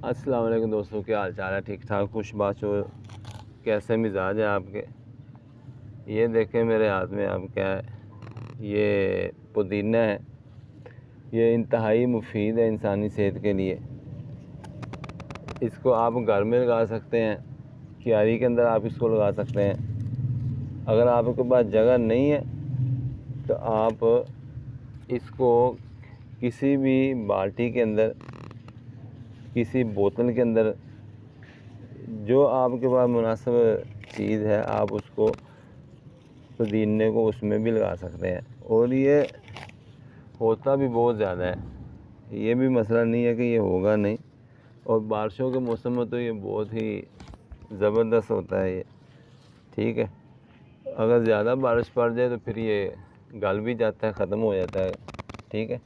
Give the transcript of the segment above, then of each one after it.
السلام علیکم دوستوں، کیا حال چال ہے؟ ٹھیک ٹھاک، خوش باش ہو؟ کیسے مزاج ہیں آپ کے؟ یہ دیکھیں میرے ہاتھ میں اب کیا ہے، یہ پودینہ ہے۔ یہ انتہائی مفید ہے انسانی صحت کے لیے۔ اس کو آپ گھر میں لگا سکتے ہیں، کیاری کے اندر آپ اس کو لگا سکتے ہیں۔ اگر آپ کے پاس جگہ نہیں ہے تو آپ اس کو کسی بھی بالٹی کے اندر، کسی بوتل کے اندر، جو آپ کے پاس مناسب چیز ہے، آپ اس کو پودینے کو اس میں بھی لگا سکتے ہیں۔ اور یہ ہوتا بھی بہت زیادہ ہے، یہ بھی مسئلہ نہیں ہے کہ یہ ہوگا نہیں۔ اور بارشوں کے موسم میں تو یہ بہت ہی زبردست ہوتا ہے یہ، ٹھیک ہے۔ اگر زیادہ بارش پڑ جائے تو پھر یہ گل بھی جاتا ہے، ختم ہو جاتا ہے، ٹھیک ہے۔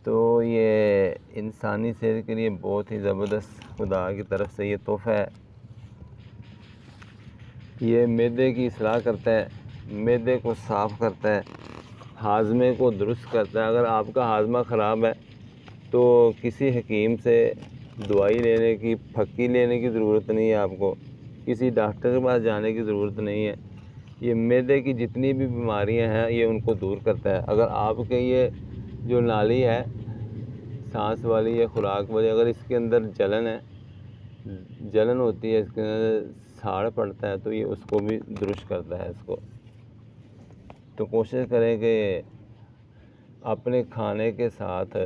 تو یہ انسانی صحت کے لیے بہت ہی زبردست خدا کی طرف سے یہ تحفہ ہے۔ یہ معدے کی اصلاح کرتا ہے، معدے کو صاف کرتا ہے، ہاضمے کو درست کرتا ہے۔ اگر آپ کا ہاضمہ خراب ہے تو کسی حکیم سے دوائی لینے کی، پھکی لینے کی ضرورت نہیں ہے، آپ کو کسی ڈاکٹر کے پاس جانے کی ضرورت نہیں ہے۔ یہ معدے کی جتنی بھی بیماریاں ہیں یہ ان کو دور کرتا ہے۔ اگر آپ کے یہ جو نالی ہے سانس والی یا خوراک والی، اگر اس کے اندر جلن ہے، جلن ہوتی ہے، اس کے اندر ساڑ پڑتا ہے، تو یہ اس کو بھی درست کرتا ہے اس کو۔ تو کوشش کریں کہ اپنے کھانے کے ساتھ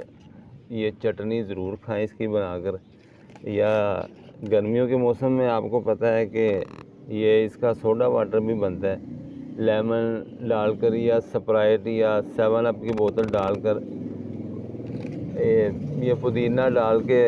یہ چٹنی ضرور کھائیں اس کی بنا کر، یا گرمیوں کے موسم میں آپ کو پتہ ہے کہ یہ اس کا سوڈا واٹر بھی بنتا ہے، لیمن ڈال کر یا سپرائٹ یا 7 اپ کی بوتل ڈال کر، یہ پودینہ ڈال کے